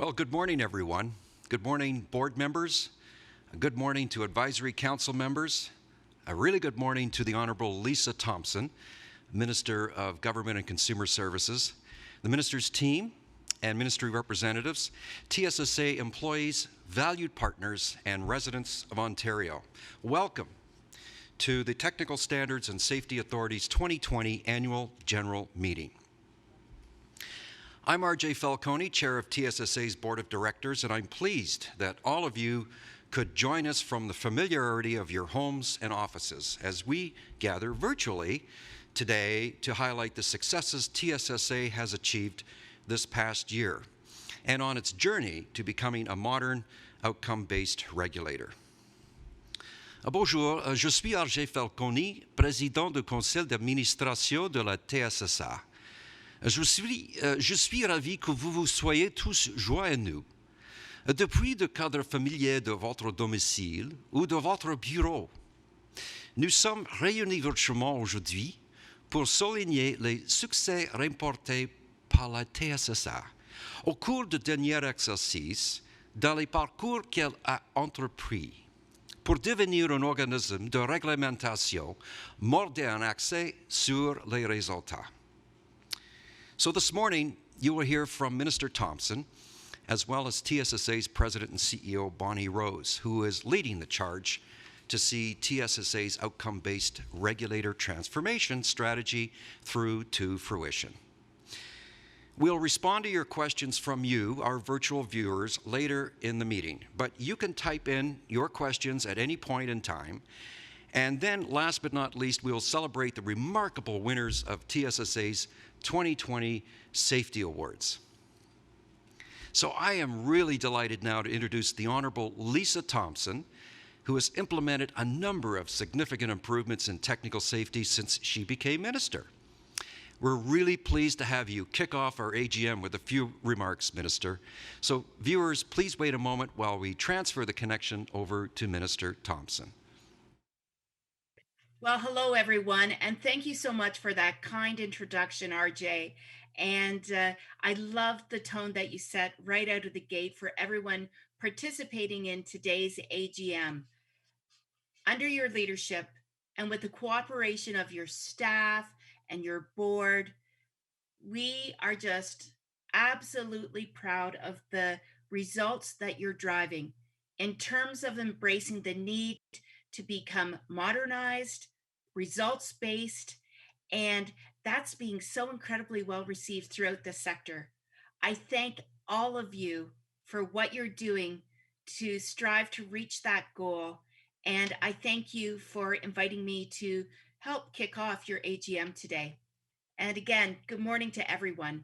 Well, good morning, everyone. Good morning, board members. Good morning to advisory council members. A really good morning to the Honorable Lisa Thompson, Minister of Government and Consumer Services, the minister's team and ministry representatives, TSSA employees, valued partners, and residents of Ontario. Welcome to the Technical Standards and Safety Authority's 2020 Annual General Meeting. I'm RJ Falcone, Chair of TSSA's Board of Directors, and I'm pleased that all of you could join us from the familiarity of your homes and offices as we gather virtually today to highlight the successes TSSA has achieved this past year and on its journey to becoming a modern, outcome-based regulator. Bonjour, je suis RJ Falcone, président du conseil d'administration de la TSSA. Je suis ravi que vous soyez tous joigneux. Depuis le cadre familier de votre domicile ou de votre bureau, nous sommes réunis virtuellement aujourd'hui pour souligner les succès remportés par la TSSA au cours du dernier exercice dans les parcours qu'elle a entrepris pour devenir un organisme de réglementation moderne axé sur les résultats. So this morning, you will hear from Minister Thompson, as well as TSSA's President and CEO, Bonnie Rose, who is leading the charge to see TSSA's outcome-based regulator transformation strategy through to fruition. We'll respond to your questions from you, our virtual viewers, later in the meeting, but you can type in your questions at any point in time. And then, last but not least, we'll celebrate the remarkable winners of TSSA's 2020 Safety Awards. So I am really delighted now to introduce the Honorable Lisa Thompson, who has implemented a number of significant improvements in technical safety since she became minister. We're really pleased to have you kick off our AGM with a few remarks, Minister. So viewers, please wait a moment while we transfer the connection over to Minister Thompson. Well, hello, everyone, and thank you so much for that kind introduction, RJ. And I loved the tone that you set right out of the gate for everyone participating in today's AGM. Under your leadership and with the cooperation of your staff and your board, we are just absolutely proud of the results that you're driving in terms of embracing the need to become modernized, results-based, and that's being so incredibly well received throughout the sector. I thank all of you for what you're doing to strive to reach that goal, and I thank you for inviting me to help kick off your AGM today. And again, good morning to everyone.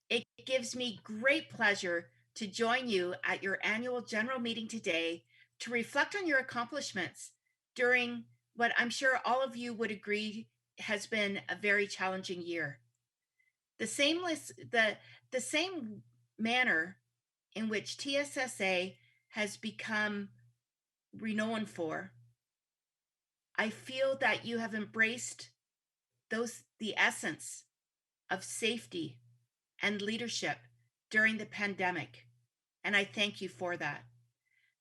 It gives me great pleasure to join you at your annual general meeting today to reflect on your accomplishments during what I'm sure all of you would agree has been a very challenging year. The same manner in which TSSA has become renowned for, I feel that you have embraced the essence of safety and leadership during the pandemic, and I thank you for that.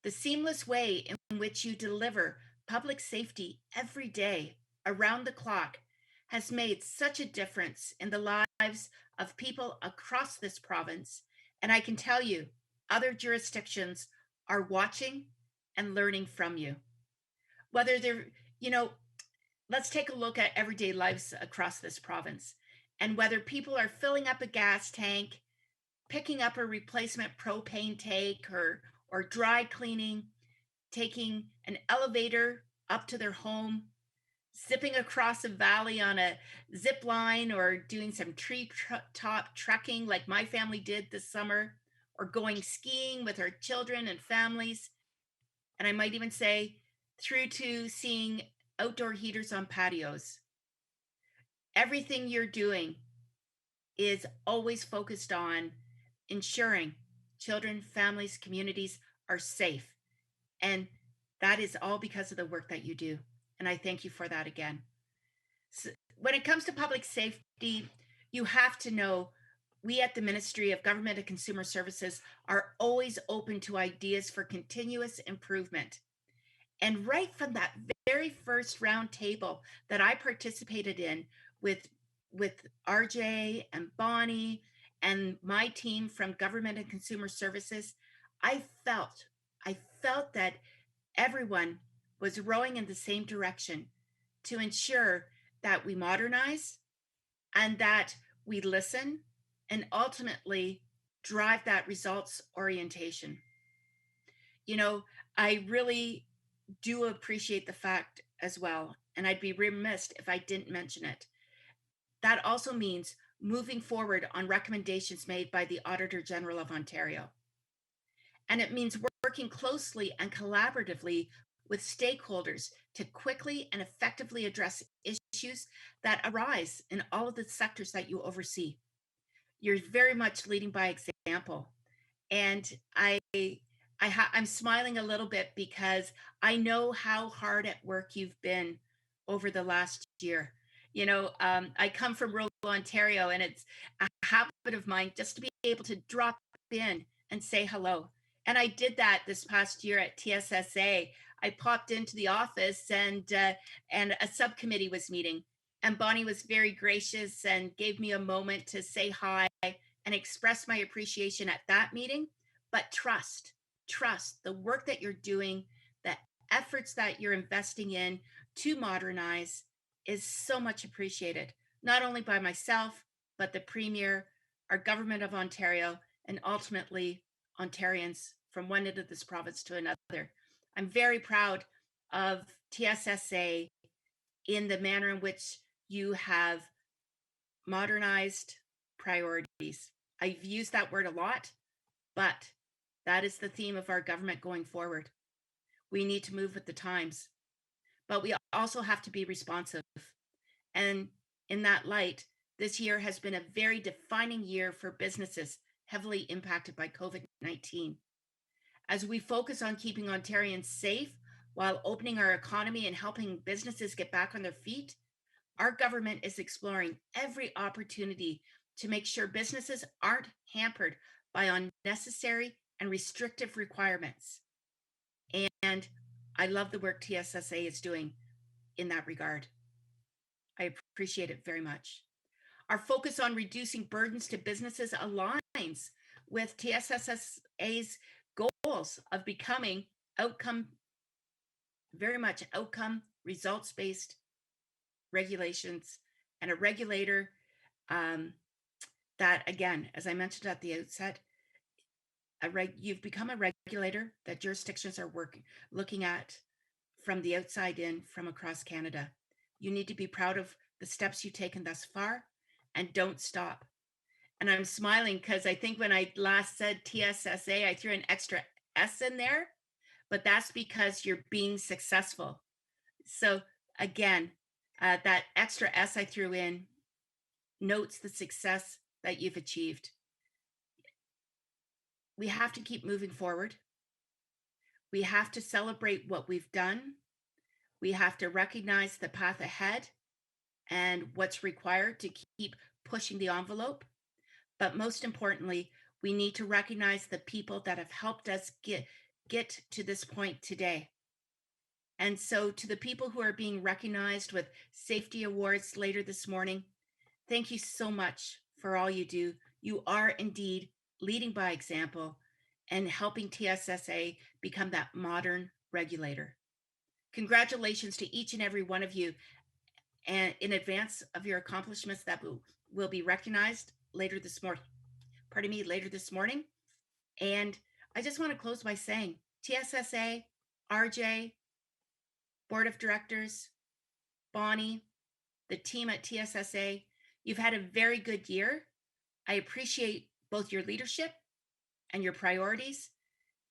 The seamless way in which you deliver public safety every day, around the clock, has made such a difference in the lives of people across this province. And I can tell you, other jurisdictions are watching and learning from you. Whether they're, let's take a look at everyday lives across this province and whether people are filling up a gas tank, picking up a replacement propane tank, or dry cleaning, taking an elevator up to their home, zipping across a valley on a zip line, or doing some top trekking like my family did this summer, or going skiing with our children and families. And I might even say through to seeing outdoor heaters on patios. Everything you're doing is always focused on ensuring children, families, communities are safe. And that is all because of the work that you do. And I thank you for that again. So when it comes to public safety, you have to know we at the Ministry of Government and Consumer Services are always open to ideas for continuous improvement. And right from that very first round table that I participated in with RJ and Bonnie and my team from Government and Consumer Services, I felt that everyone was rowing in the same direction to ensure that we modernize and that we listen and ultimately drive that results orientation. You know, I really do appreciate the fact as well, and I'd be remiss if I didn't mention it. That also means moving forward on recommendations made by the Auditor General of Ontario. And it means working closely and collaboratively with stakeholders to quickly and effectively address issues that arise in all of the sectors that you oversee. You're very much leading by example. And I'm smiling a little bit because I know how hard at work you've been over the last year. You know, I come from rural Ontario, and it's a habit of mine just to be able to drop in and say hello. And I did that this past year at TSSA. I popped into the office, and a subcommittee was meeting, and Bonnie was very gracious and gave me a moment to say hi and express my appreciation at that meeting. But trust the work that you're doing, the efforts that you're investing in to modernize is so much appreciated, not only by myself, but the Premier, our Government of Ontario, and ultimately Ontarians from one end of this province to another. I'm very proud of TSSA in the manner in which you have modernized priorities. I've used that word a lot, but that is the theme of our government going forward. We need to move with the times, but we also have to be responsive. And in that light, this year has been a very defining year for businesses heavily impacted by COVID-19. As we focus on keeping Ontarians safe while opening our economy and helping businesses get back on their feet, our government is exploring every opportunity to make sure businesses aren't hampered by unnecessary and restrictive requirements. And I love the work TSSA is doing in that regard. I appreciate it very much. Our focus on reducing burdens to businesses aligns with TSSA's goals of becoming very much outcome results-based regulations and a regulator that, again, as I mentioned at the outset, you've become a regulator that jurisdictions are looking at from the outside in from across Canada. You need to be proud of the steps you've taken thus far and don't stop. And I'm smiling because I think when I last said TSSA, I threw an extra S in there, but that's because you're being successful. So again, that extra S I threw in notes the success that you've achieved. We have to keep moving forward. We have to celebrate what we've done. We have to recognize the path ahead and what's required to keep pushing the envelope. But most importantly, we need to recognize the people that have helped us get to this point today. And so to the people who are being recognized with safety awards later this morning, thank you so much for all you do. You are indeed leading by example and helping TSSA become that modern regulator. Congratulations to each and every one of you, and in advance of your accomplishments that will be recognized later this morning. And I just want to close by saying, TSSA, RJ, Board of Directors, Bonnie, the team at TSSA, you've had a very good year. I appreciate both your leadership and your priorities,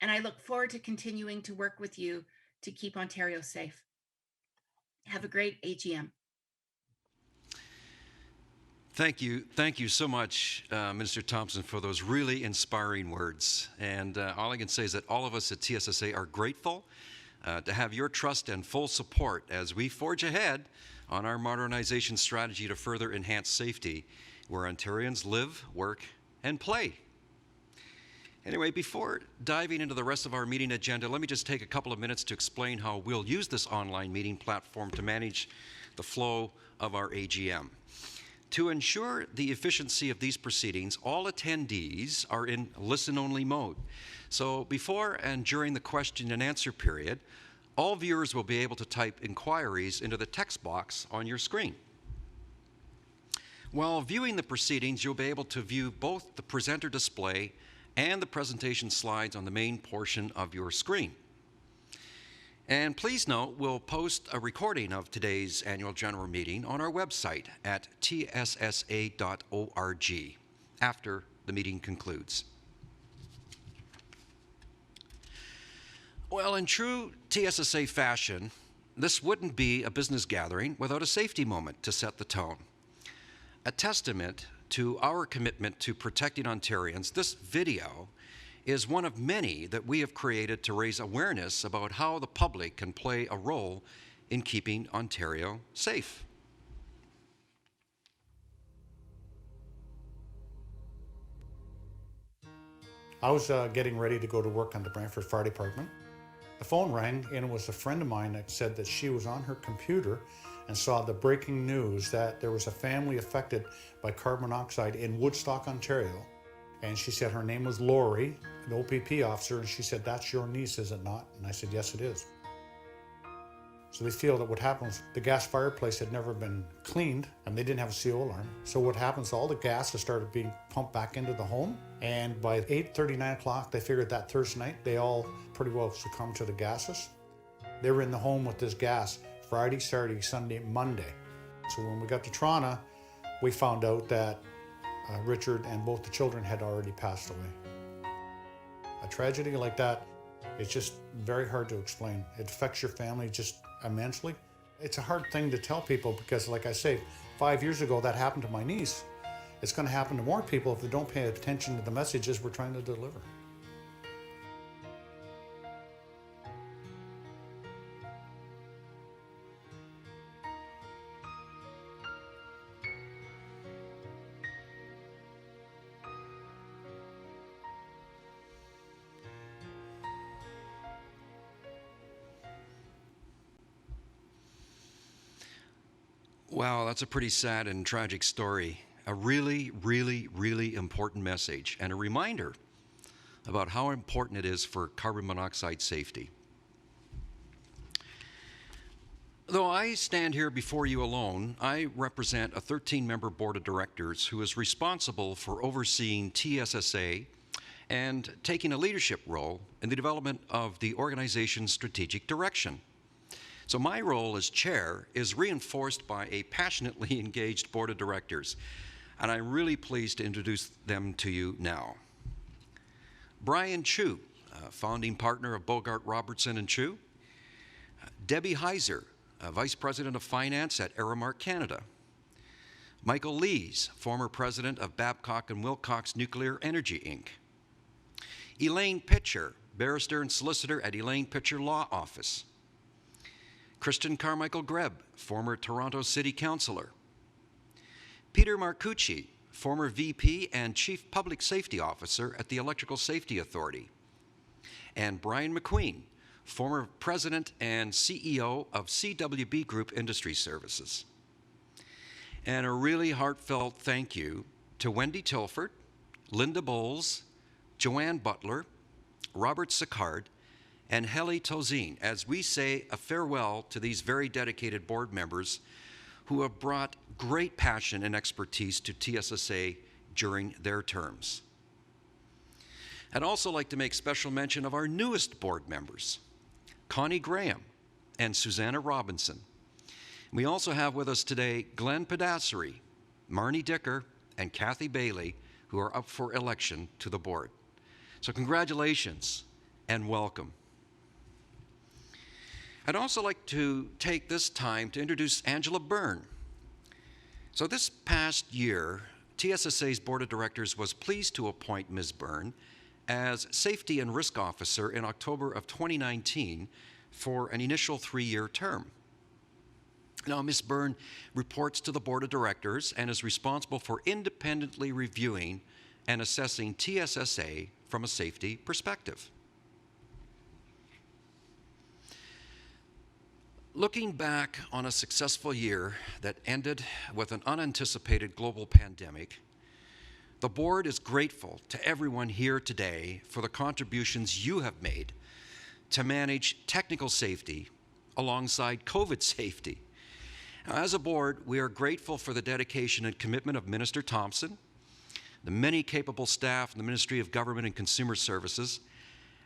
and I look forward to continuing to work with you to keep Ontario safe. Have a great AGM. Thank you so much, Minister Thompson, for those really inspiring words. And all I can say is that all of us at TSSA are grateful to have your trust and full support as we forge ahead on our modernization strategy to further enhance safety where Ontarians live, work, and play. Anyway, before diving into the rest of our meeting agenda, let me just take a couple of minutes to explain how we'll use this online meeting platform to manage the flow of our AGM. To ensure the efficiency of these proceedings, all attendees are in listen-only mode. So before and during the question and answer period, all viewers will be able to type inquiries into the text box on your screen. While viewing the proceedings, you'll be able to view both the presenter display and the presentation slides on the main portion of your screen. And please note, we'll post a recording of today's annual general meeting on our website at tssa.org after the meeting concludes. Well, in true TSSA fashion, this wouldn't be a business gathering without a safety moment to set the tone. A testament to our commitment to protecting Ontarians, this video is one of many that we have created to raise awareness about how the public can play a role in keeping Ontario safe. I was getting ready to go to work on the Brantford Fire Department. The phone rang, and it was a friend of mine that said that she was on her computer and saw the breaking news that there was a family affected by carbon monoxide in Woodstock, Ontario. And she said her name was Lori, an OPP officer, and she said, "That's your niece, is it not?" And I said, "Yes, it is." So they feel that what happens, the gas fireplace had never been cleaned, and they didn't have a CO alarm. So what happens, all the gas has started being pumped back into the home, and by 8:30, 9 o'clock, they figured that Thursday night, they all pretty well succumbed to the gases. They were in the home with this gas Friday, Saturday, Sunday, Monday. So when we got to Toronto, we found out that Richard and both the children had already passed away. A tragedy like that, it's just very hard to explain. It affects your family just immensely. It's a hard thing to tell people because, like I say, 5 years ago that happened to my niece. It's going to happen to more people if they don't pay attention to the messages we're trying to deliver. Wow, that's a pretty sad and tragic story. A really, really, really important message and a reminder about how important it is for carbon monoxide safety. Though I stand here before you alone, I represent a 13-member board of directors who is responsible for overseeing TSSA and taking a leadership role in the development of the organization's strategic direction. So my role as chair is reinforced by a passionately engaged board of directors, and I'm really pleased to introduce them to you now. Brian Chu, founding partner of Bogart Robertson and Chu. Debbie Heiser, Vice President of Finance at Aramark Canada. Michael Lees, former president of Babcock and Wilcox Nuclear Energy, Inc. Elaine Pitcher, barrister and solicitor at Elaine Pitcher Law Office. Christian Carmichael Greb, former Toronto City Councillor. Peter Marcucci, former VP and Chief Public Safety Officer at the Electrical Safety Authority. And Brian McQueen, former President and CEO of CWB Group Industry Services. And a really heartfelt thank you to Wendy Tilford, Linda Bowles, Joanne Butler, Robert Sicard, and Heli Tozine, as we say a farewell to these very dedicated board members who have brought great passion and expertise to TSSA during their terms. I'd also like to make special mention of our newest board members, Connie Graham and Susanna Robinson. We also have with us today Glenn Pedassery, Marnie Dicker, and Kathy Bailey, who are up for election to the board. So congratulations and welcome. I'd also like to take this time to introduce Angela Byrne. So this past year, TSSA's Board of Directors was pleased to appoint Ms. Byrne as Safety and Risk Officer in October of 2019 for an initial 3-year term. Now, Ms. Byrne reports to the Board of Directors and is responsible for independently reviewing and assessing TSSA from a safety perspective. Looking back on a successful year that ended with an unanticipated global pandemic, the board is grateful to everyone here today for the contributions you have made to manage technical safety alongside COVID safety. Now, as a board, we are grateful for the dedication and commitment of Minister Thompson, the many capable staff in the Ministry of Government and Consumer Services,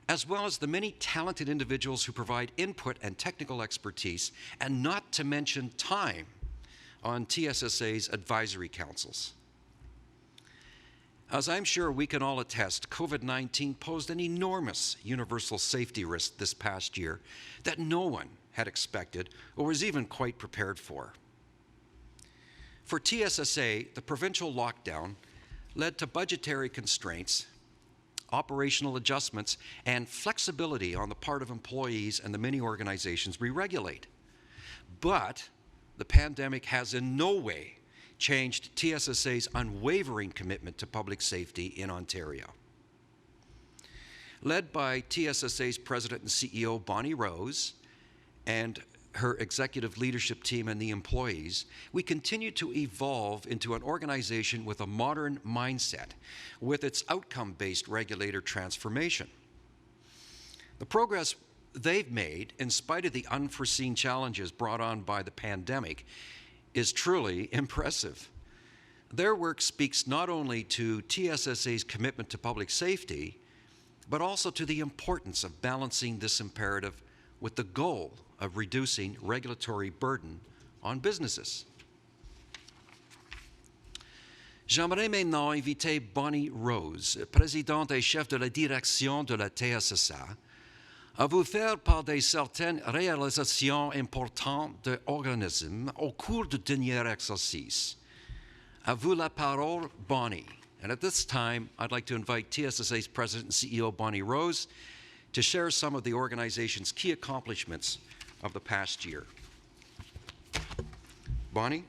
as well as the many talented individuals who provide input and technical expertise, and not to mention time on TSSA's advisory councils. As I'm sure we can all attest, COVID-19 posed an enormous universal safety risk this past year that no one had expected or was even quite prepared for. For TSSA, the provincial lockdown led to budgetary constraints, operational adjustments, and flexibility on the part of employees and the many organizations we regulate. But the pandemic has in no way changed TSSA's unwavering commitment to public safety in Ontario. Led by TSSA's President and CEO, Bonnie Rose, and her executive leadership team and the employees, we continue to evolve into an organization with a modern mindset with its outcome-based regulator transformation. The progress they've made, in spite of the unforeseen challenges brought on by the pandemic, is truly impressive. Their work speaks not only to TSSA's commitment to public safety, but also to the importance of balancing this imperative with the goal of reducing regulatory burden on businesses. J'aimerais maintenant inviter Bonnie Rose, présidente et chef de la direction de la TSSA, à vous faire part de certaines réalisations importantes de l'organisme au cours du dernier exercice. À vous la parole, Bonnie. And at this time, I'd like to invite TSSA's President and CEO, Bonnie Rose, to share some of the organization's key accomplishments of the past year. Bonnie?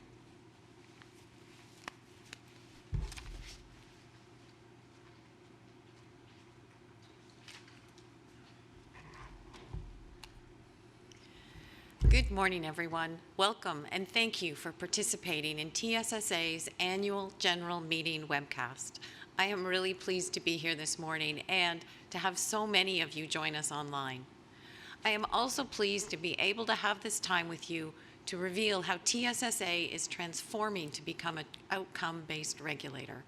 Good morning, everyone. Welcome and thank you for participating in TSSA's annual general meeting webcast. I am really pleased to be here this morning and to have so many of you join us online. I am also pleased to be able to have this time with you to reveal how TSSA is transforming to become an outcome-based regulator.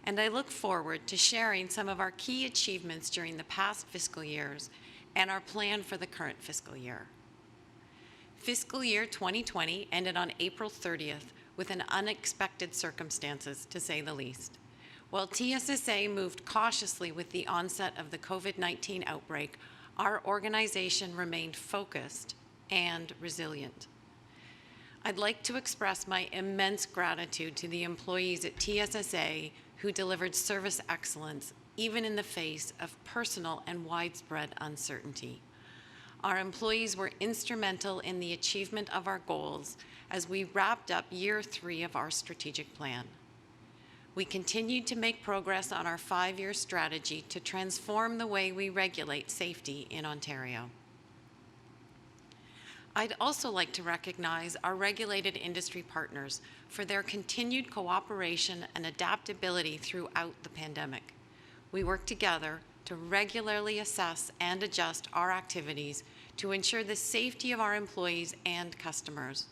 And I look forward to sharing some of our key achievements during the past fiscal years and our plan for the current fiscal year. Fiscal year 2020 ended on April 30th with an unexpected circumstances, to say the least. While TSSA moved cautiously with the onset of the COVID-19 outbreak, our organization remained focused and resilient. I'd like to express my immense gratitude to the employees at TSSA who delivered service excellence even in the face of personal and widespread uncertainty. Our employees were instrumental in the achievement of our goals as we wrapped up year 3 of our strategic plan. We continued to make progress on our 5-year strategy to transform the way we regulate safety in Ontario. I'd also like to recognize our regulated industry partners for their continued cooperation and adaptability throughout the pandemic. We work together to regularly assess and adjust our activities to ensure the safety of our employees and customers.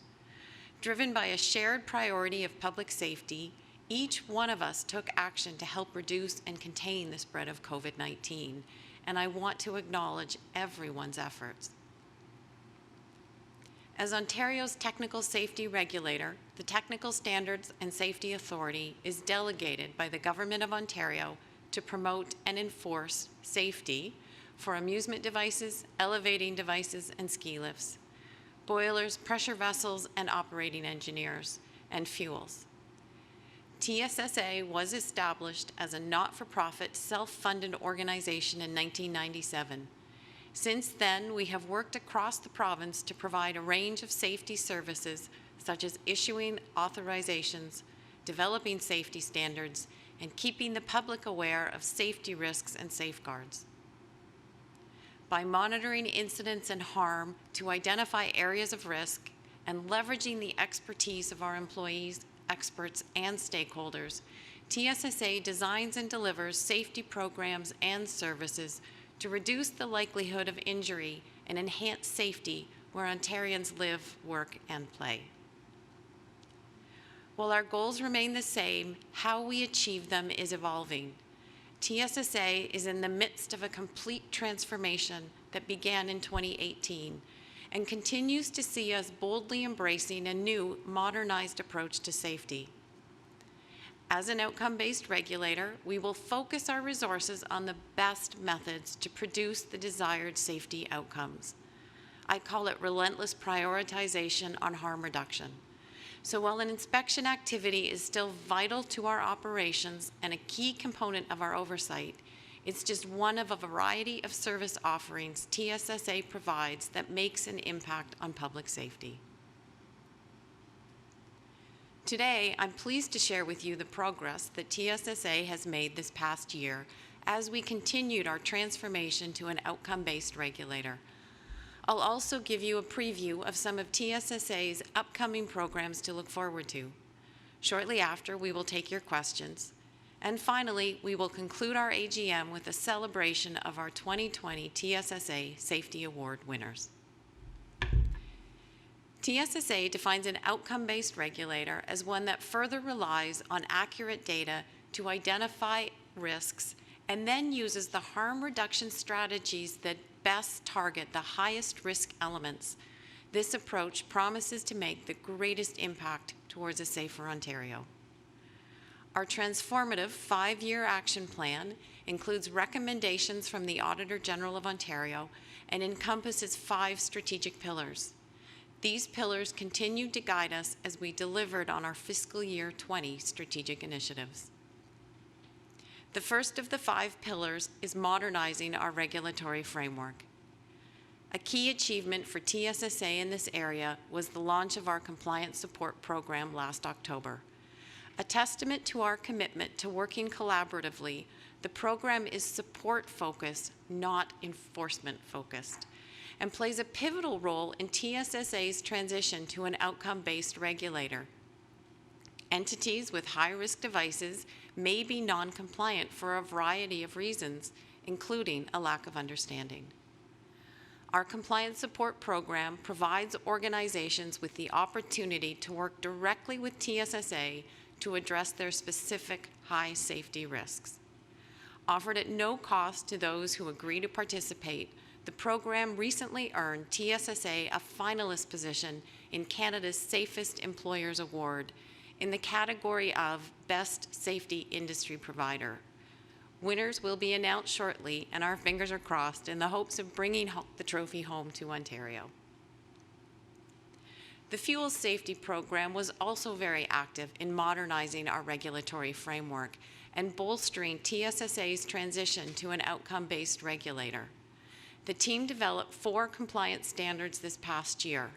Driven by a shared priority of public safety, each one of us took action to help reduce and contain the spread of COVID-19, and I want to acknowledge everyone's efforts. As Ontario's technical safety regulator, the Technical Standards and Safety Authority is delegated by the Government of Ontario to promote and enforce safety for amusement devices, elevating devices, and ski lifts, boilers, pressure vessels, and operating engineers, and fuels. TSSA was established as a not-for-profit, self-funded organization in 1997. Since then, we have worked across the province to provide a range of safety services such as issuing authorizations, developing safety standards, and keeping the public aware of safety risks and safeguards. By monitoring incidents and harm to identify areas of risk and leveraging the expertise of our employees, experts, and stakeholders, TSSA designs and delivers safety programs and services to reduce the likelihood of injury and enhance safety where Ontarians live, work, and play. While our goals remain the same, how we achieve them is evolving. TSSA is in the midst of a complete transformation that began in 2018 and continues to see us boldly embracing a new, modernized approach to safety. As an outcome-based regulator, we will focus our resources on the best methods to produce the desired safety outcomes. I call it relentless prioritization on harm reduction. So while an inspection activity is still vital to our operations and a key component of our oversight, it's just one of a variety of service offerings TSSA provides that makes an impact on public safety. Today, I'm pleased to share with you the progress that TSSA has made this past year as we continued our transformation to an outcome-based regulator. I'll also give you a preview of some of TSSA's upcoming programs to look forward to. Shortly after, we will take your questions. And finally, we will conclude our AGM with a celebration of our 2020 TSSA Safety Award winners. TSSA defines an outcome-based regulator as one that further relies on accurate data to identify risks and then uses the harm reduction strategies that best target the highest risk elements. This approach promises to make the greatest impact towards a safer Ontario. Our transformative 5-year action plan includes recommendations from the Auditor General of Ontario and encompasses 5 strategic pillars. These pillars continued to guide us as we delivered on our fiscal year 20 strategic initiatives. The first of the 5 pillars is modernizing our regulatory framework. A key achievement for TSSA in this area was the launch of our compliance support program last October. A testament to our commitment to working collaboratively, the program is support-focused, not enforcement-focused, and plays a pivotal role in TSSA's transition to an outcome-based regulator. Entities with high-risk devices may be non-compliant for a variety of reasons, including a lack of understanding. Our compliance support program provides organizations with the opportunity to work directly with TSSA to address their specific high safety risks. Offered at no cost to those who agree to participate, the program recently earned TSSA a finalist position in Canada's Safest Employers Award in the category of Best Safety Industry Provider. Winners will be announced shortly, and our fingers are crossed in the hopes of bringing the trophy home to Ontario. The Fuel Safety Program was also very active in modernizing our regulatory framework and bolstering TSSA's transition to an outcome-based regulator. The team developed 4 compliance standards this past year.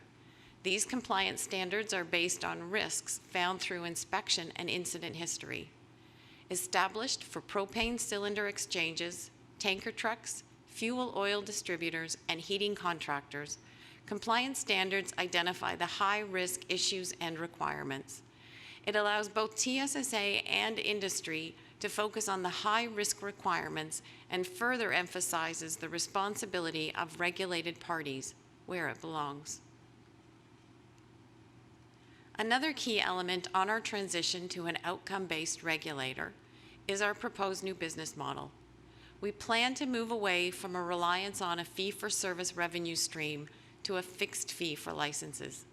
These compliance standards are based on risks found through inspection and incident history. Established for propane cylinder exchanges, tanker trucks, fuel oil distributors, and heating contractors, compliance standards identify the high-risk issues and requirements. It allows both TSSA and industry to focus on the high-risk requirements and further emphasizes the responsibility of regulated parties where it belongs. Another key element on our transition to an outcome-based regulator is our proposed new business model. We plan to move away from a reliance on a fee-for-service revenue stream to a fixed fee for licenses.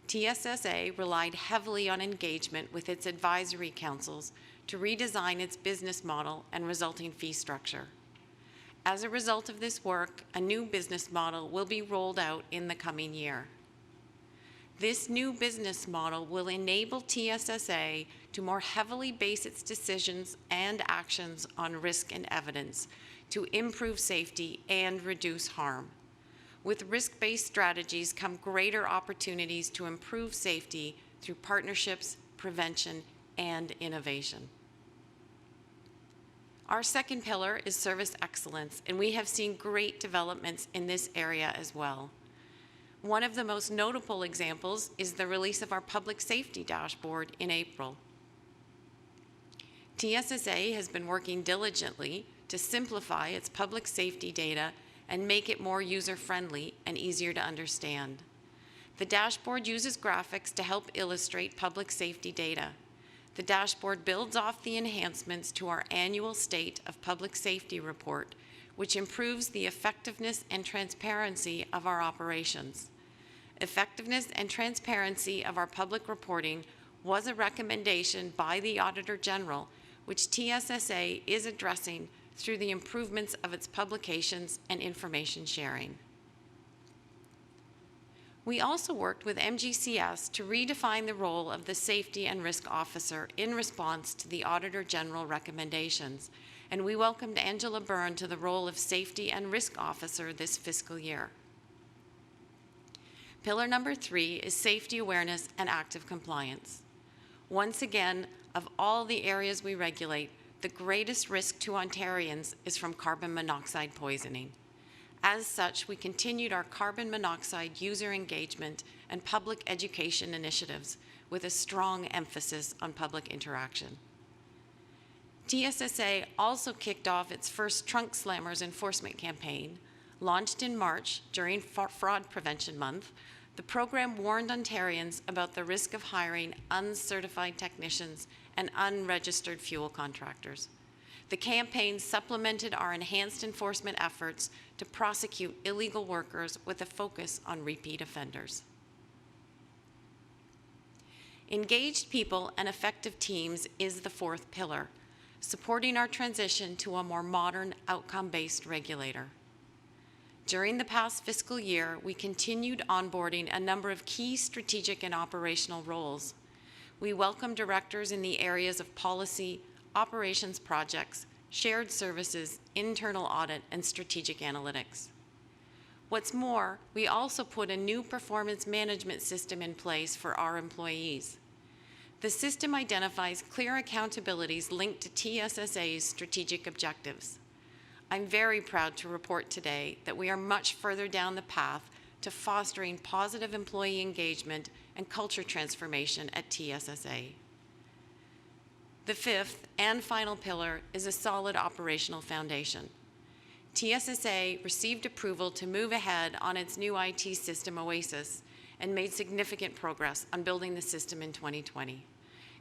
TSSA relied heavily on engagement with its advisory councils to redesign its business model and resulting fee structure. As a result of this work, a new business model will be rolled out in the coming year. This new business model will enable TSSA to more heavily base its decisions and actions on risk and evidence to improve safety and reduce harm. With risk-based strategies come greater opportunities to improve safety through partnerships, prevention, and innovation. Our second pillar is service excellence, and we have seen great developments in this area as well. One of the most notable examples is the release of our public safety dashboard in April. TSSA has been working diligently to simplify its public safety data and make it more user-friendly and easier to understand. The dashboard uses graphics to help illustrate public safety data. The dashboard builds off the enhancements to our annual State of Public Safety report, which improves the effectiveness and transparency of our operations. Effectiveness and transparency of our public reporting was a recommendation by the Auditor General, which TSSA is addressing through the improvements of its publications and information sharing. We also worked with MGCS to redefine the role of the Safety and Risk Officer in response to the Auditor General recommendations, and we welcomed Angela Byrne to the role of Safety and Risk Officer this fiscal year. Pillar number 3 is safety awareness and active compliance. Once again, of all the areas we regulate, the greatest risk to Ontarians is from carbon monoxide poisoning. As such, we continued our carbon monoxide user engagement and public education initiatives with a strong emphasis on public interaction. TSSA also kicked off its first Trunk Slammers enforcement campaign. Launched in March during Fraud Prevention Month, the program warned Ontarians about the risk of hiring uncertified technicians and unregistered fuel contractors. The campaign supplemented our enhanced enforcement efforts to prosecute illegal workers with a focus on repeat offenders. Engaged people and effective teams is the fourth pillar, supporting our transition to a more modern, outcome-based regulator. During the past fiscal year, we continued onboarding a number of key strategic and operational roles. We welcome directors in the areas of policy, operations projects, shared services, internal audit, and strategic analytics. What's more, we also put a new performance management system in place for our employees. The system identifies clear accountabilities linked to TSSA's strategic objectives. I'm very proud to report today that we are much further down the path to fostering positive employee engagement and culture transformation at TSSA. The fifth and final pillar is a solid operational foundation. TSSA received approval to move ahead on its new IT system, Oasis, and made significant progress on building the system in 2020.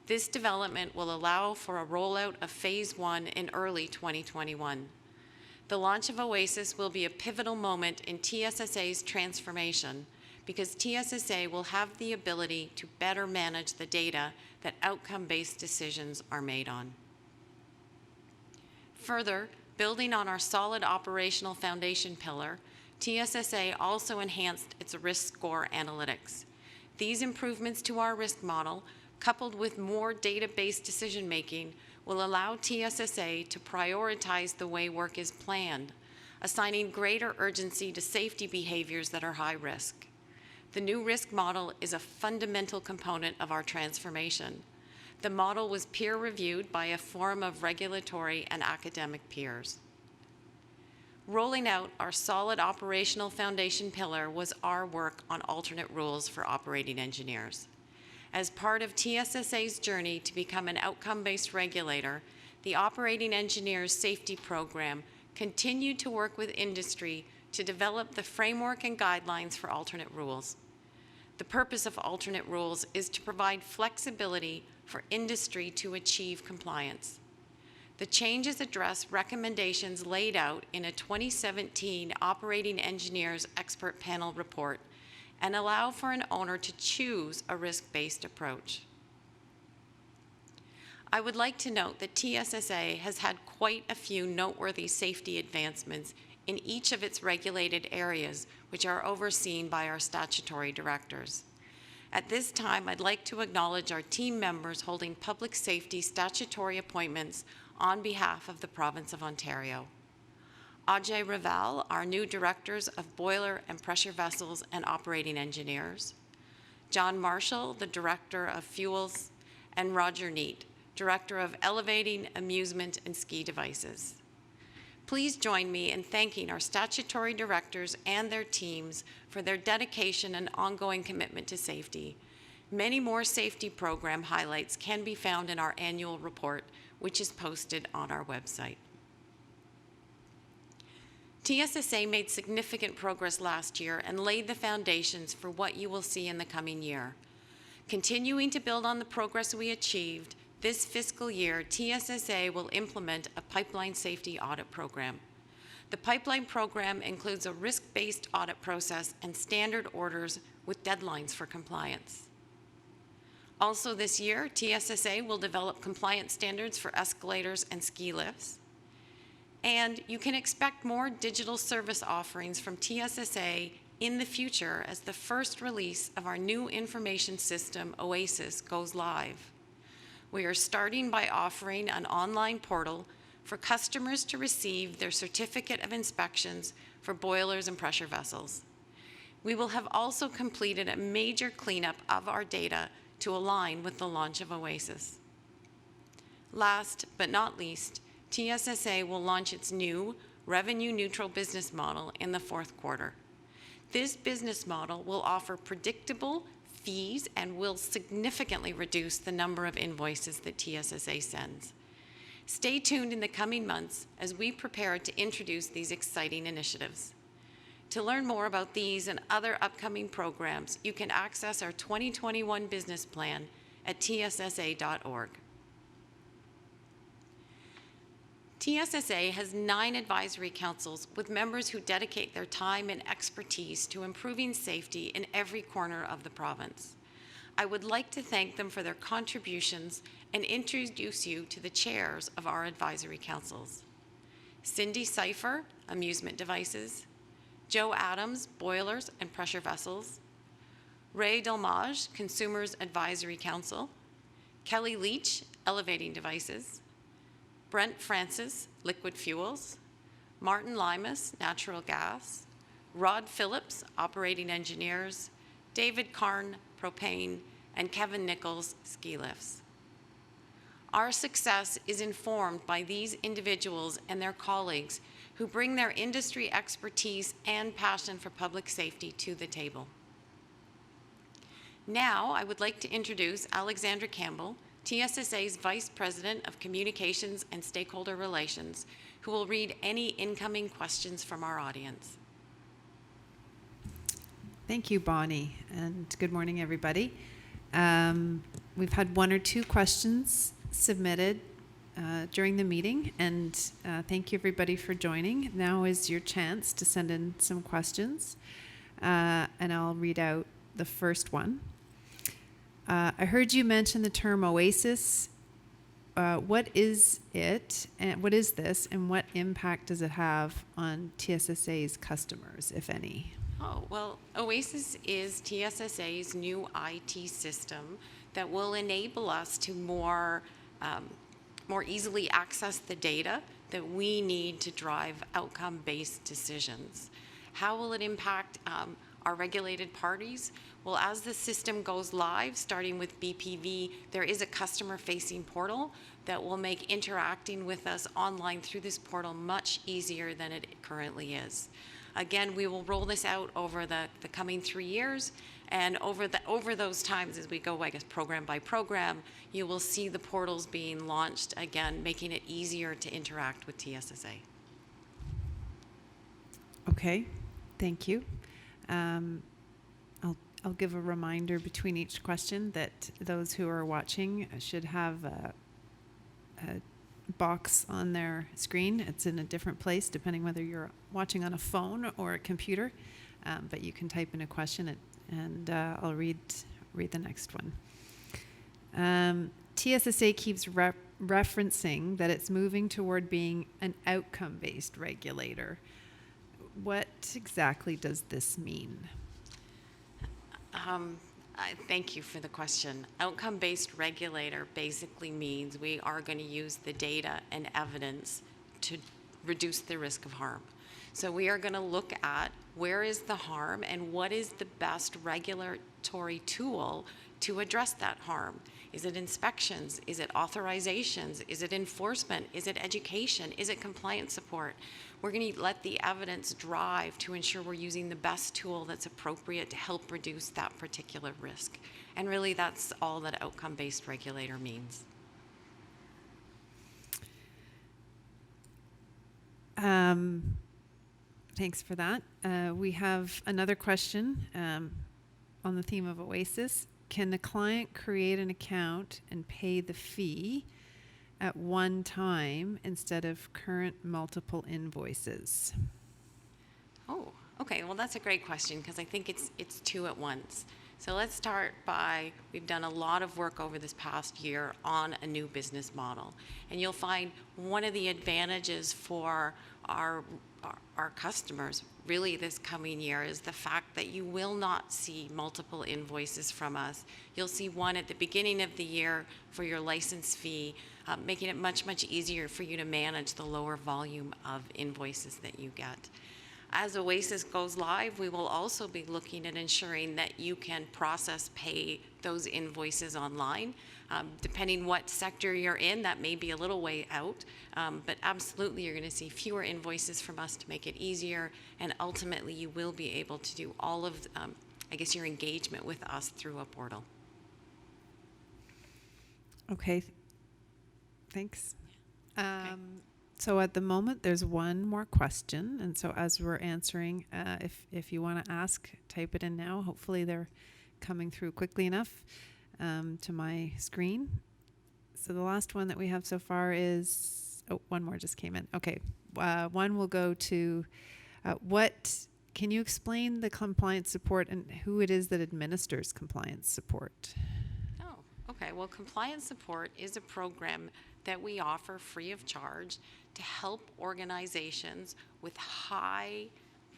This development will allow for a rollout of Phase 1 in early 2021. The launch of Oasis will be a pivotal moment in TSSA's transformation because TSSA will have the ability to better manage the data that outcome-based decisions are made on. Further, building on our solid operational foundation pillar, TSSA also enhanced its risk score analytics. These improvements to our risk model, coupled with more data-based decision-making, will allow TSSA to prioritize the way work is planned, assigning greater urgency to safety behaviors that are high risk. The new risk model is a fundamental component of our transformation. The model was peer-reviewed by a forum of regulatory and academic peers. Rolling out our solid operational foundation pillar was our work on alternate rules for operating engineers. As part of TSSA's journey to become an outcome-based regulator, the Operating Engineers Safety Program continued to work with industry to develop the framework and guidelines for alternate rules. The purpose of alternate rules is to provide flexibility for industry to achieve compliance. The changes address recommendations laid out in a 2017 Operating Engineers Expert Panel report and allow for an owner to choose a risk-based approach. I would like to note that TSSA has had quite a few noteworthy safety advancements in each of its regulated areas, which are overseen by our statutory directors. At this time, I'd like to acknowledge our team members holding public safety statutory appointments on behalf of the Province of Ontario. Ajay Raval, our new Directors of Boiler and Pressure Vessels and Operating Engineers. John Marshall, the Director of Fuels, and Roger Neat, Director of Elevating Amusement and Ski Devices. Please join me in thanking our statutory directors and their teams for their dedication and ongoing commitment to safety. Many more safety program highlights can be found in our annual report, which is posted on our website. TSSA made significant progress last year and laid the foundations for what you will see in the coming year. Continuing to build on the progress we achieved, this fiscal year, TSSA will implement a pipeline safety audit program. The pipeline program includes a risk-based audit process and standard orders with deadlines for compliance. Also this year, TSSA will develop compliance standards for escalators and ski lifts. And you can expect more digital service offerings from TSSA in the future as the first release of our new information system, Oasis, goes live. We are starting by offering an online portal for customers to receive their certificate of inspections for boilers and pressure vessels. We will have also completed a major cleanup of our data to align with the launch of Oasis. Last but not least, TSSA will launch its new revenue-neutral business model in the fourth quarter. This business model will offer predictable fees and will significantly reduce the number of invoices that TSSA sends. Stay tuned in the coming months as we prepare to introduce these exciting initiatives. To learn more about these and other upcoming programs, you can access our 2021 business plan at tssa.org. TSSA has 9 advisory councils with members who dedicate their time and expertise to improving safety in every corner of the province. I would like to thank them for their contributions and introduce you to the chairs of our advisory councils. Cindy Seifer, Amusement Devices; Joe Adams, Boilers and Pressure Vessels; Ray Delmage, Consumers Advisory Council; Kelly Leach, Elevating Devices; Brent Francis, Liquid Fuels; Martin Limas, Natural Gas; Rod Phillips, Operating Engineers; David Karn, Propane; and Kevin Nichols, Ski Lifts. Our success is informed by these individuals and their colleagues who bring their industry expertise and passion for public safety to the table. Now, I would like to introduce Alexandra Campbell, TSSA's Vice President of Communications and Stakeholder Relations, who will read any incoming questions from our audience. Thank you, Bonnie, and good morning, everybody. We've had 1 or 2 questions submitted during the meeting, and thank you, everybody, for joining. Now is your chance to send in some questions, and I'll read out the first one. I heard you mention the term Oasis. What is it, and what is this, and what impact does it have on TSSA's customers, if any? Oh, well, Oasis is TSSA's new IT system that will enable us to more easily access the data that we need to drive outcome-based decisions. How will it impact our regulated parties? Well, as the system goes live, starting with BPV, there is a customer-facing portal that will make interacting with us online through this portal much easier than it currently is. Again, we will roll this out over the coming 3 years, and over those times as we go, I guess, program by program, you will see the portals being launched, again, making it easier to interact with TSSA. Okay, thank you. I'll give a reminder between each question that those who are watching should have a box on their screen. It's in a different place depending whether you're watching on a phone or a computer, but you can type in a question and I'll read the next one. TSSA keeps referencing that it's moving toward being an outcome-based regulator. What exactly does this mean? Thank you for the question. Outcome-based regulator basically means we are going to use the data and evidence to reduce the risk of harm. So we are going to look at where is the harm and what is the best regulatory tool to address that harm. Is it inspections? Is it authorizations? Is it enforcement? Is it education? Is it compliance support? We're going to let the evidence drive to ensure we're using the best tool that's appropriate to help reduce that particular risk. And really, that's all that outcome-based regulator means. Thanks for that. We have another question on the theme of Oasis. Can the client create an account and pay the fee at one time instead of current multiple invoices? Oh, okay. Well, that's a great question because I think it's two at once. So let's start by, we've done a lot of work over this past year on a new business model. And you'll find one of the advantages for our customers really this coming year is the fact that you will not see multiple invoices from us. You'll see one at the beginning of the year for your license fee, making it much, much easier for you to manage the lower volume of invoices that you get. As Oasis goes live, we will also be looking at ensuring that you can pay those invoices online. Depending what sector you're in, that may be a little way out, but absolutely you're going to see fewer invoices from us to make it easier, and ultimately you will be able to do all of, your engagement with us through a portal. Okay, thanks. Okay. So at the moment, there's one more question, and so as we're answering, if you want to ask, type it in now. Hopefully they're coming through quickly enough to my screen. So the last one that we have so far is, one more just came in. Okay, one will go to, can you explain the compliance support and who it is that administers compliance support? Oh, okay. Well, compliance support is a program that we offer free of charge to help organizations with high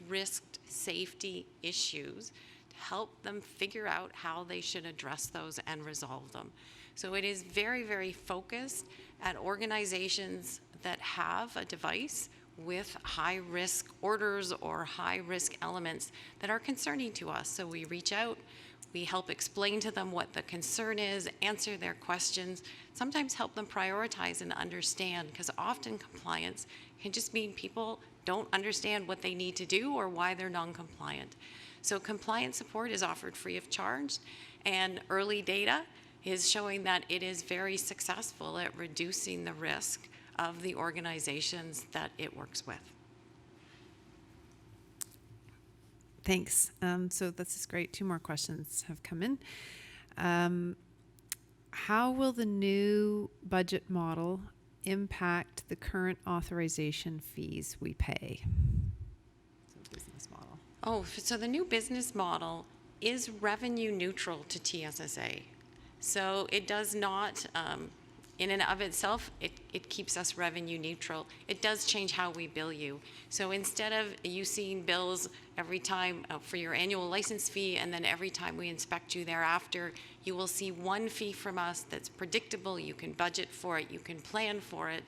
risk safety issues, to help them figure out how they should address those and resolve them. So it is very, very focused at organizations that have a device with high risk orders or high risk elements that are concerning to us. So we reach out, we help explain to them what the concern is, answer their questions, sometimes help them prioritize and understand, because often compliance can just mean people don't understand what they need to do or why they're non-compliant. So compliance support is offered free of charge, and early data is showing that it is very successful at reducing the risk of the organizations that it works with. Thanks. So this is great. Two more questions have come in. How will the new budget model impact the current authorization fees we pay? So business model. Oh, so the new business model is revenue neutral to TSSA. So it does not, in and of itself, it keeps us revenue neutral. It does change how we bill you. So instead of you seeing bills every time for your annual license fee, and then every time we inspect you thereafter, you will see one fee from us that's predictable. You can budget for it, you can plan for it.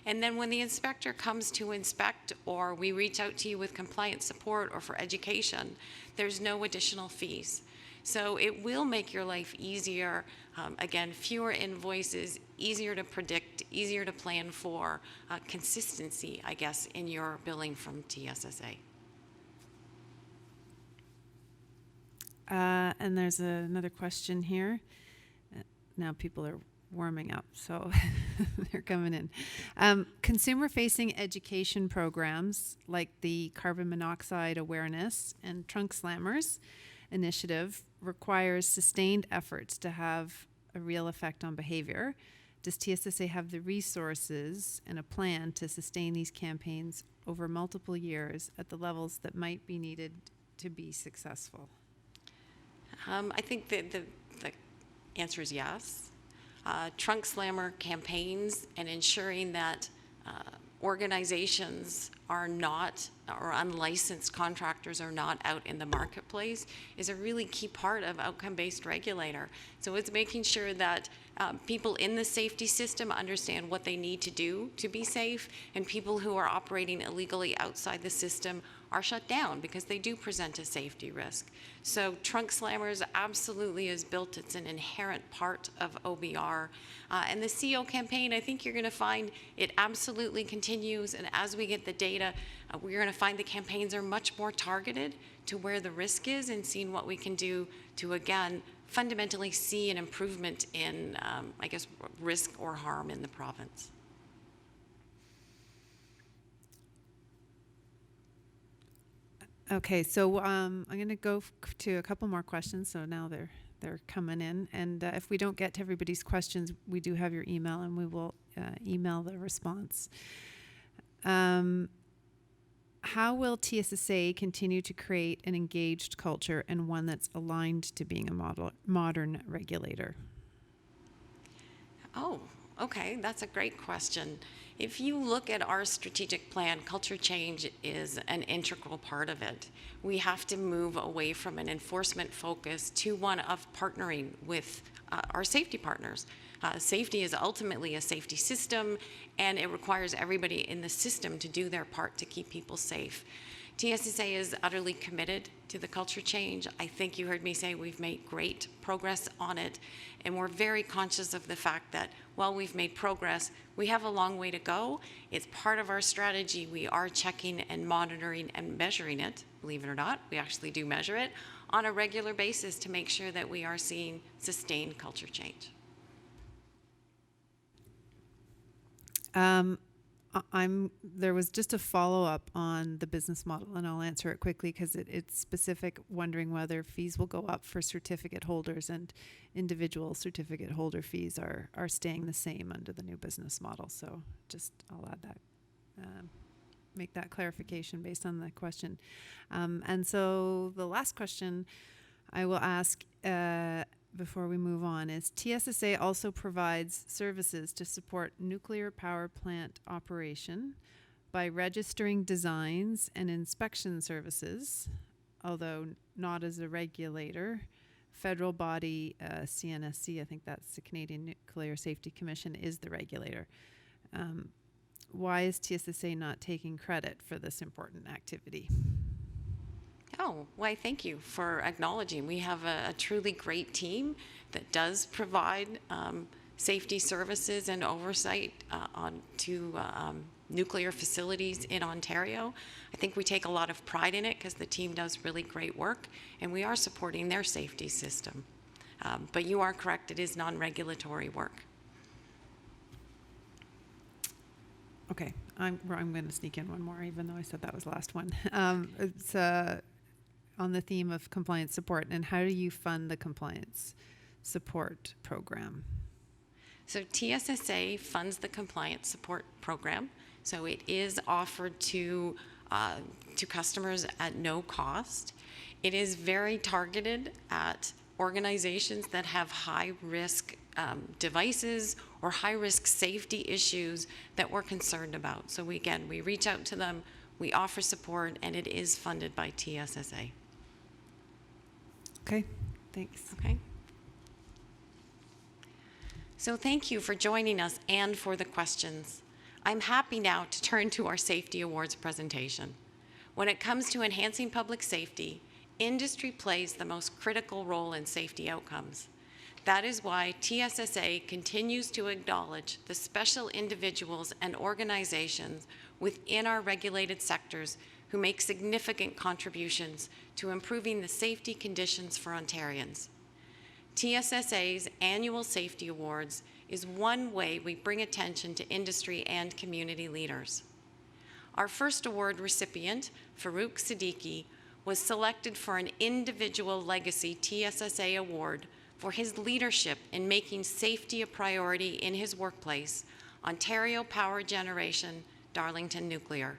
And then when the inspector comes to inspect, or we reach out to you with compliance support or for education, there's no additional fees. So it will make your life easier. Again, fewer invoices, easier to predict, easier to plan for, consistency, I guess, in your billing from TSSA. And there's another question here. Now people are warming up, so they're coming in. Consumer-facing education programs like the carbon monoxide awareness and trunk slammers initiative requires sustained efforts to have a real effect on behavior. Does TSSA have the resources and a plan to sustain these campaigns over multiple years at the levels that might be needed to be successful? I think that the answer is yes. Trunk slammer campaigns and ensuring that organizations are not, or unlicensed contractors are not out in the marketplace is a really key part of outcome-based regulator. So it's making sure that People in the safety system understand what they need to do to be safe, and people who are operating illegally outside the system are shut down because they do present a safety risk. So trunk slammers absolutely is built. It's an inherent part of OBR. And the CO campaign, I think you're going to find it absolutely continues. And as we get the data, we're going to find the campaigns are much more targeted to where the risk is and seeing what we can do to, again, fundamentally see an improvement in, I guess, risk or harm in the province. Okay, so I'm going to go to a couple more questions. So now they're coming in, and if we don't get to everybody's questions, we do have your email, and we will email the response. How will TSSA continue to create an engaged culture and one that's aligned to being a modern regulator? Oh, okay, that's a great question. If you look at our strategic plan, culture change is an integral part of it. We have to move away from an enforcement focus to one of partnering with our safety partners. Safety is ultimately a safety system, and it requires everybody in the system to do their part to keep people safe. TSSA is utterly committed to the culture change. I think you heard me say we've made great progress on it, and we're very conscious of the fact that while we've made progress, we have a long way to go. It's part of our strategy. We are checking and monitoring and measuring it. Believe it or not, we actually do measure it on a regular basis to make sure that we are seeing sustained culture change. There was just a follow-up on the business model, and I'll answer it quickly because it's specific, wondering whether fees will go up for certificate holders and individual certificate holder fees are staying the same under the new business model. So just I'll add that, make that clarification based on the question. And so the last question I will ask before we move on is, TSSA also provides services to support nuclear power plant operation by registering designs and inspection services, although not as a regulator. Federal body, CNSC, I think that's the Canadian Nuclear Safety Commission, is the regulator. Why is TSSA not taking credit for this important activity? Oh, why, thank you for acknowledging. We have a truly great team that does provide safety services and oversight to nuclear facilities in Ontario. I think we take a lot of pride in it because the team does really great work, and we are supporting their safety system. But you are correct, it is non-regulatory work. Okay, I'm going to sneak in one more, even though I said that was the last one. It's on the theme of compliance support, and how do you fund the compliance support program? So TSSA funds the compliance support program. So it is offered to customers at no cost. It is very targeted at organizations that have high-risk devices or high-risk safety issues that we're concerned about. So we reach out to them, we offer support, and it is funded by TSSA. Okay, thanks. Okay. So thank you for joining us and for the questions. I'm happy now to turn to our Safety Awards presentation. When it comes to enhancing public safety, industry plays the most critical role in safety outcomes. That is why TSSA continues to acknowledge the special individuals and organizations within our regulated sectors who make significant contributions to improving the safety conditions for Ontarians. TSSA's annual Safety Awards is one way we bring attention to industry and community leaders. Our first award recipient, Farouk Siddiqui, was selected for an Individual Legacy TSSA Award for his leadership in making safety a priority in his workplace, Ontario Power Generation, Darlington Nuclear.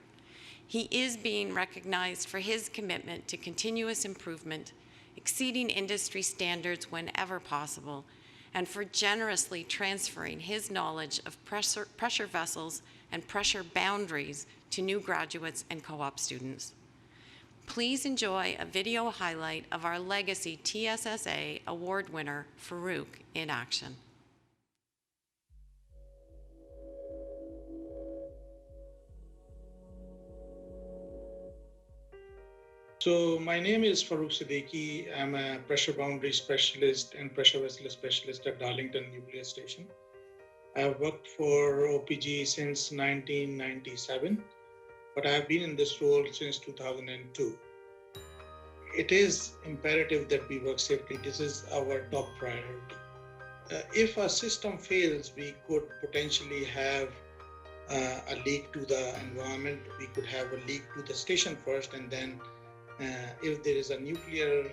He is being recognized for his commitment to continuous improvement, exceeding industry standards whenever possible, and for generously transferring his knowledge of pressure vessels and pressure boundaries to new graduates and co-op students. Please enjoy a video highlight of our Legacy TSSA Award winner, Farouk, in action. So my name is Farooq Siddiqui. I'm a pressure boundary specialist and pressure vessel specialist at Darlington Nuclear Station. I've worked for OPG since 1997, but I've been in this role since 2002. It is imperative that we work safely. This is our top priority. If a system fails, we could potentially have a leak to the environment. We could have a leak to the station first, and then if there is a nuclear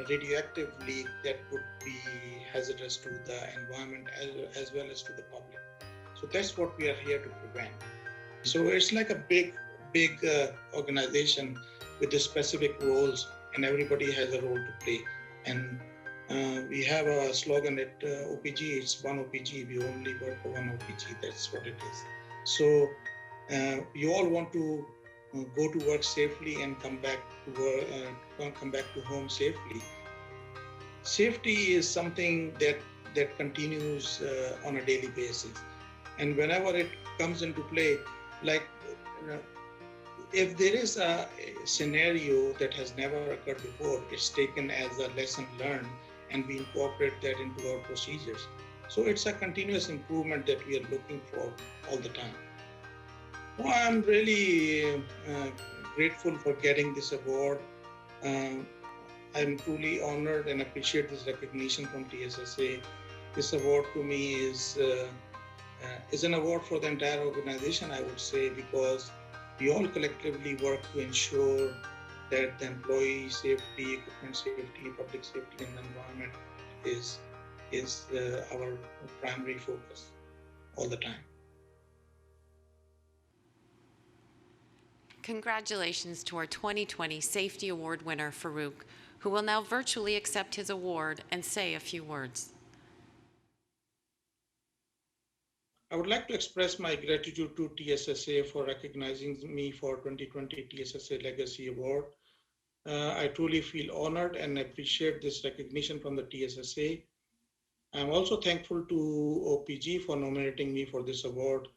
radioactive leak, that would be hazardous to the environment as well as to the public. So that's what we are here to prevent. So it's like a big organization with the specific roles, and everybody has a role to play. And we have a slogan at OPG, it's one OPG, we only work for one OPG, that's what it is. So you all want to go to work safely and come back to work, come back to home safely. Safety is something that continues on a daily basis, and whenever it comes into play, like if there is a scenario that has never occurred before, it's taken as a lesson learned, and we incorporate that into our procedures. So it's a continuous improvement that we are looking for all the time. Well, I'm really grateful for getting this award. I'm truly honored and appreciate this recognition from TSSA. This award to me is an award for the entire organization, I would say, because we all collectively work to ensure that the employee safety, equipment safety, public safety, and the environment is our primary focus all the time. Congratulations to our 2020 Safety Award winner, Farooq, who will now virtually accept his award and say a few words. I would like to express my gratitude to TSSA for recognizing me for 2020 TSSA Legacy Award. I truly feel honored and appreciate this recognition from the TSSA. I'm also thankful to OPG for nominating me for this award.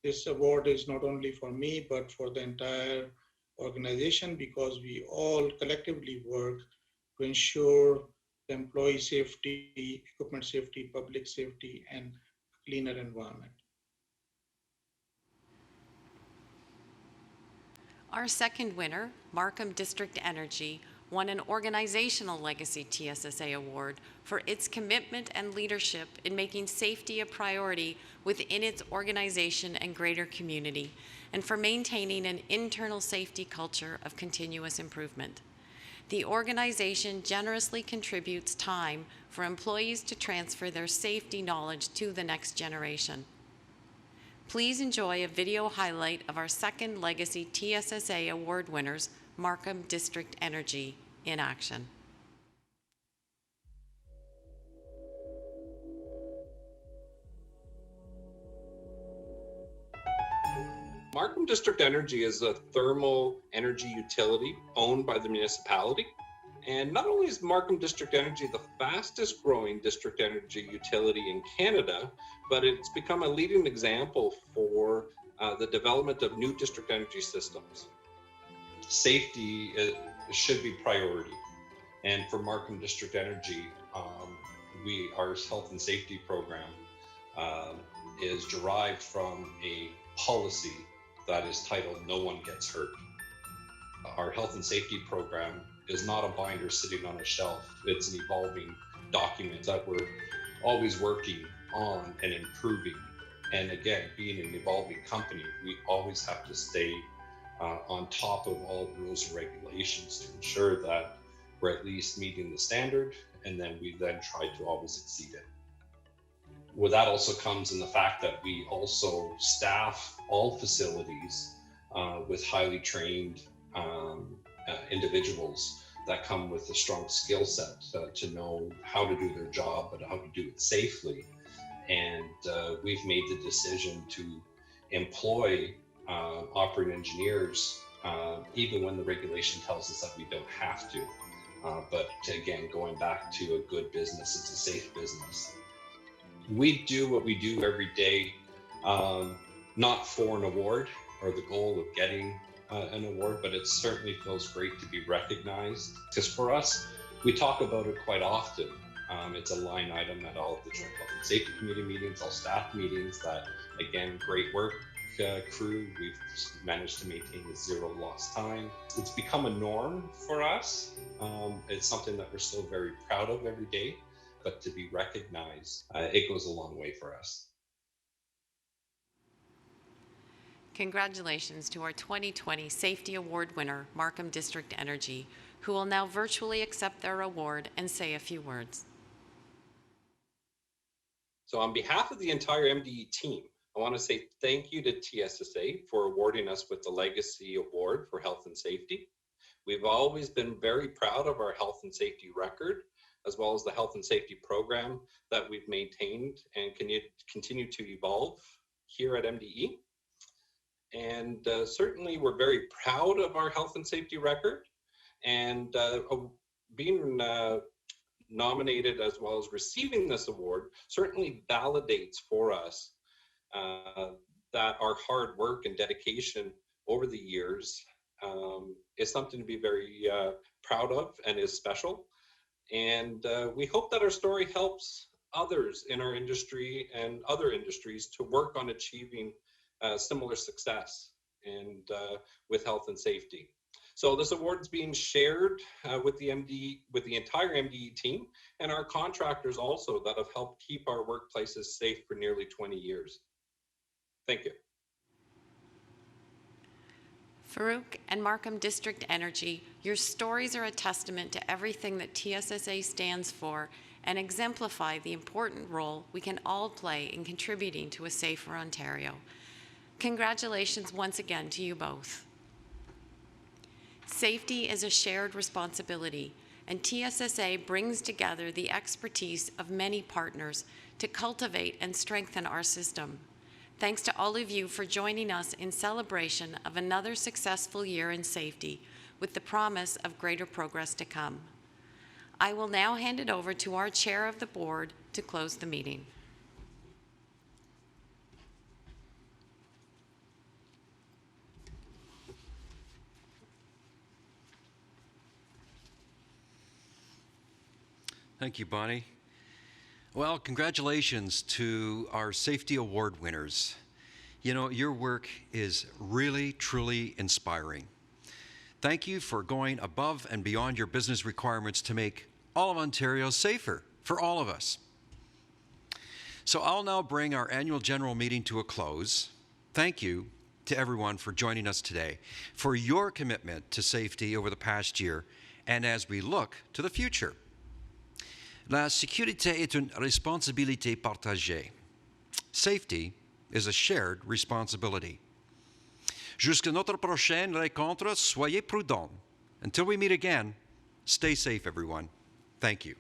This award is not only for me, but for the entire organization, because we all collectively work to ensure the employee safety, equipment safety, public safety, and a cleaner environment. Our second winner, Markham District Energy, won an Organizational Legacy TSSA Award for its commitment and leadership in making safety a priority within its organization and greater community, and for maintaining an internal safety culture of continuous improvement. The organization generously contributes time for employees to transfer their safety knowledge to the next generation. Please enjoy a video highlight of our second Legacy TSSA Award winners, Markham District Energy, in action. Markham District Energy is a thermal energy utility owned by the municipality. And not only is Markham District Energy the fastest growing district energy utility in Canada, but it's become a leading example for the development of new district energy systems. Safety should be priority. And for Markham District Energy, our health and safety program is derived from a policy that is titled "No One Gets Hurt." Our health and safety program is not a binder sitting on a shelf. It's an evolving document that we're always working on and improving. And again, being an evolving company, we always have to stay on top of all rules and regulations to ensure that we're at least meeting the standard, and then we then try to always exceed it. Well, that also comes in the fact that we also staff all facilities with highly trained individuals that come with a strong skill set to know how to do their job, but how to do it safely. And we've made the decision to employ operating engineers, even when the regulation tells us that we don't have to. But again, going back to a good business, it's a safe business. We do what we do every day, not for an award or the goal of getting an award, but it certainly feels great to be recognized. Because for us, we talk about it quite often. It's a line item at all of the Joint Health and Safety Committee meetings, all staff meetings, that, again, great work, crew. We've managed to maintain a 0 lost time. It's become a norm for us. It's something that we're still very proud of every day, but to be recognized, it goes a long way for us. Congratulations to our 2020 Safety Award winner, Markham District Energy, who will now virtually accept their award and say a few words. So on behalf of the entire MDE team, I want to say thank you to TSSA for awarding us with the Legacy Award for Health and Safety. We've always been very proud of our health and safety record, as well as the health and safety program that we've maintained and continue to evolve here at MDE. And certainly we're very proud of our health and safety record, and being nominated as well as receiving this award certainly validates for us that our hard work and dedication over the years is something to be very proud of and is special. And we hope that our story helps others in our industry and other industries to work on achieving similar success and with health and safety. So this award is being shared with the entire MDE team and our contractors also that have helped keep our workplaces safe for nearly 20 years. Thank you. Farouk and Markham District Energy, your stories are a testament to everything that TSSA stands for and exemplify the important role we can all play in contributing to a safer Ontario. Congratulations once again to you both. Safety is a shared responsibility, and TSSA brings together the expertise of many partners to cultivate and strengthen our system. Thanks to all of you for joining us in celebration of another successful year in safety, with the promise of greater progress to come. I will now hand it over to our Chair of the Board to close the meeting. Thank you, Bonnie. Well, congratulations to our Safety Award winners. You know, your work is really, truly inspiring. Thank you for going above and beyond your business requirements to make all of Ontario safer for all of us. So I'll now bring our annual general meeting to a close. Thank you to everyone for joining us today, for your commitment to safety over the past year, and as we look to the future. La sécurité est une responsabilité partagée. Safety is a shared responsibility. Jusqu'à notre prochaine rencontre, soyez prudents. Until we meet again, stay safe, everyone. Thank you.